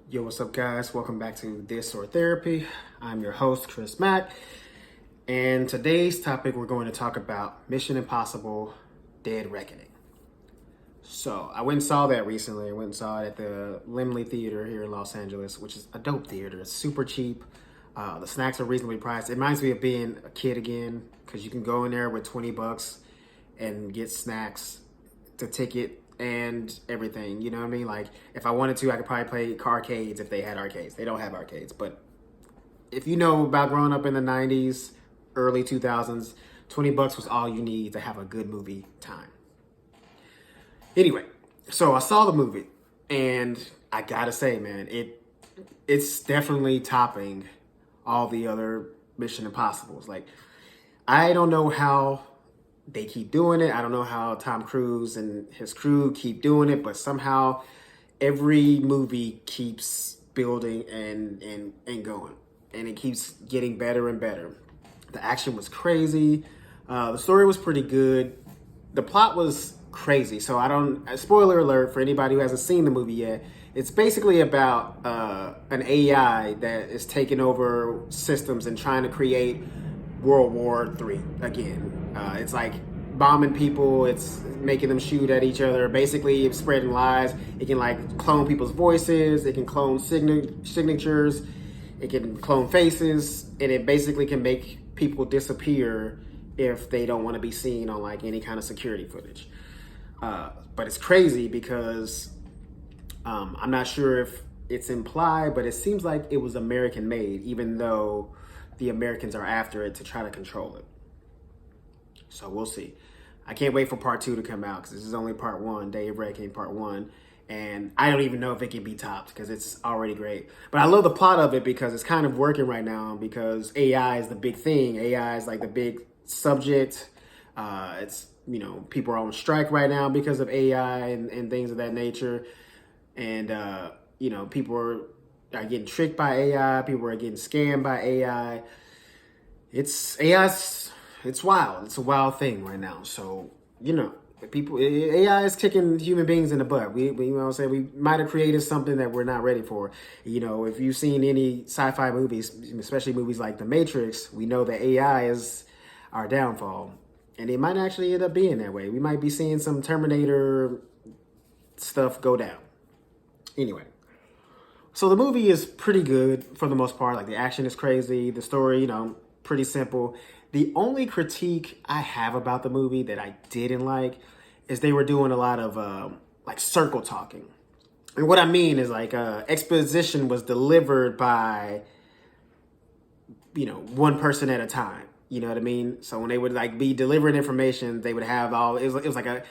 Yo, what's up, guys? Welcome back to This or Therapy. I'm your host, Chris Mack, and today's topic we're going to talk about Mission Impossible Dead Reckoning. So, I went and saw that recently. I went and saw it at the Limley Theater here in Los Angeles, which is a dope theater. It's super cheap. The snacks are reasonably priced. It reminds me of being a kid again, because you can go in there with $20 and get snacks, the ticket, and everything. You know what I mean? Like, if I wanted to, I could probably play arcades if they had arcades. They don't have arcades, but if you know about growing up in the 90s, early 2000s, $20 was all you need to have a good movie time. Anyway, so I saw the movie, and I gotta say, man, it's definitely topping all the other Mission Impossibles. Like, I don't know how they keep doing it. I don't know how Tom Cruise and his crew keep doing it, but somehow every movie keeps building and going, and it keeps getting better and better. The action was crazy. The story was pretty good. The plot was crazy. So spoiler alert for anybody who hasn't seen the movie yet. It's basically about an AI that is taking over systems and trying to create World War III again. It's like bombing people. It's making them shoot at each other. Basically, it's spreading lies. It can like clone people's voices. It can clone signatures. It can clone faces, and it basically can make people disappear if they don't want to be seen on like any kind of security footage. But it's crazy because I'm not sure if it's implied, but it seems like it was American made, even though the Americans are after it to try to control it. So we'll see. I can't wait for part 2 to come out because this is only part 1, Day of Reckoning part 1. And I don't even know if it can be topped because it's already great. But I love the plot of it because it's kind of working right now because AI is the big thing. AI is like the big subject. It's, people are on strike right now because of AI and things of that nature. And, people are getting tricked by AI. People are getting scammed by AI. It's wild. It's a wild thing right now. So, AI is kicking human beings in the butt. We might have created something that we're not ready for. If you've seen any sci-fi movies, especially movies like The Matrix, we know that AI is our downfall. And it might actually end up being that way. We might be seeing some Terminator stuff go down. Anyway, so the movie is pretty good for the most part. Like, the action is crazy. The story, pretty simple. The only critique I have about the movie that I didn't like is they were doing a lot of like circle talking. And what I mean is like exposition was delivered by, one person at a time. You know what I mean? So when they would like be delivering information, they would have it was like a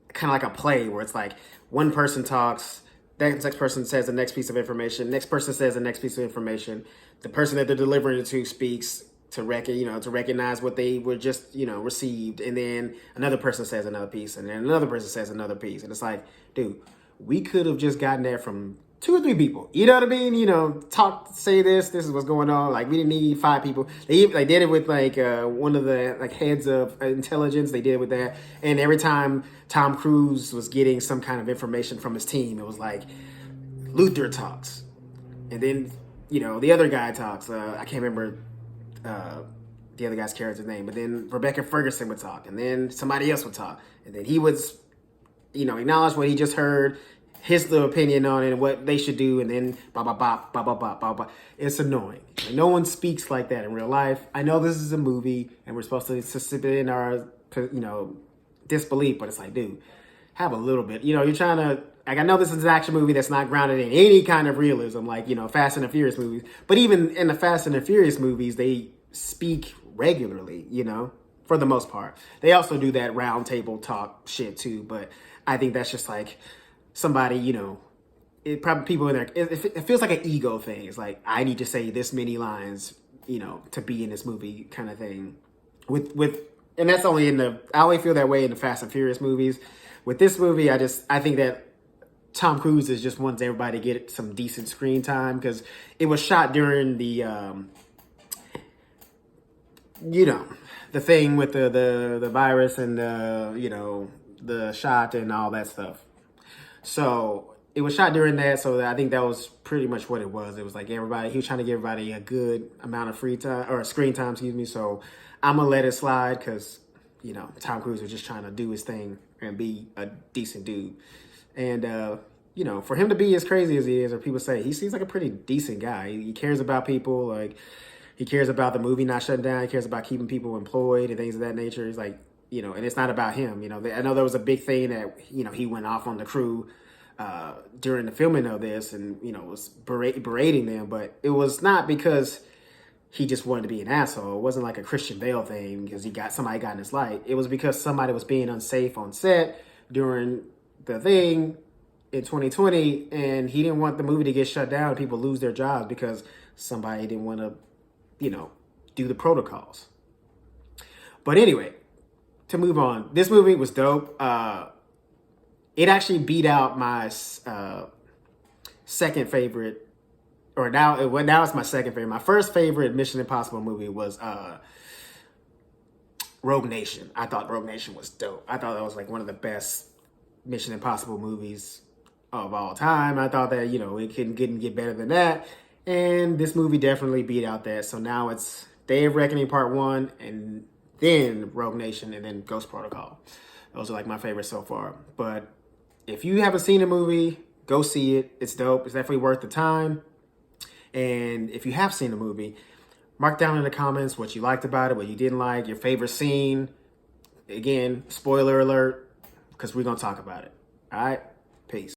kind of like a play where it's like one person talks, that next person says the next piece of information, next person says the next piece of information, the person that they're delivering it to speaks to recognize what they were just, received. And then another person says another piece, and then another person says another piece. And it's like, dude, we could have just gotten that from 2 or 3 people. You know what I mean? Say this is what's going on. Like, we didn't need 5 people. They did it with like one of the like heads of intelligence. They did it with that. And every time Tom Cruise was getting some kind of information from his team, it was like Luther talks. And then, the other guy talks. I can't remember the other guy's character's name, but then Rebecca Ferguson would talk, and then somebody else would talk, and then he would, acknowledge what he just heard, his little opinion on it and what they should do, and then blah blah blah blah blah blah blah blah. It's annoying. Like, no one speaks like that in real life. I know this is a movie, and we're supposed to suspend our, disbelief, but it's like, dude, have a little bit. You're trying to. Like, I know this is an action movie that's not grounded in any kind of realism, like, Fast and the Furious movies. But even in the Fast and the Furious movies, they speak regularly, for the most part. They also do that round table talk shit too, but I think that's just like somebody, it probably people in there, it feels like an ego thing. It's like, I need to say this many lines, to be in this movie kind of thing. And that's only I only feel that way in the Fast and Furious movies. With this movie, I think that Tom Cruise just wants everybody to get some decent screen time because it was shot during the, the thing with the virus and the shot and all that stuff. So it was shot during that, so I think that was pretty much what it was. It was like everybody, he was trying to give everybody a good amount of free time, or screen time, excuse me. So I'm gonna let it slide because, you know, Tom Cruise was just trying to do his thing and be a decent dude. And, you know, for him to be as crazy as he is, or people say, he seems like a pretty decent guy. He cares about people. Like, he cares about the movie not shutting down. He cares about keeping people employed and things of that nature. He's like, you know, and it's not about him. You know, I know there was a big thing that, you know, he went off on the crew during the filming of this and, you know, was berating them. But it was not because he just wanted to be an asshole. It wasn't like a Christian Bale thing because somebody got in his light. It was because somebody was being unsafe on set during the thing in 2020, and he didn't want the movie to get shut down and people lose their jobs because somebody didn't want to, you know, do the protocols. But anyway, to move on, this movie was dope. It actually beat out my second favorite, or now it's my second favorite. My first favorite Mission Impossible movie was Rogue Nation. I thought Rogue Nation was dope. I thought that was like one of the best Mission Impossible movies of all time. I thought that, you know, it couldn't get better than that. And this movie definitely beat out that. So now it's Day of Reckoning Part 1, and then Rogue Nation, and then Ghost Protocol. Those are like my favorites so far. But if you haven't seen the movie, go see it. It's dope. It's definitely worth the time. And if you have seen the movie, mark down in the comments what you liked about it, what you didn't like, your favorite scene. Again, spoiler alert, because we're going to talk about it. All right? Peace.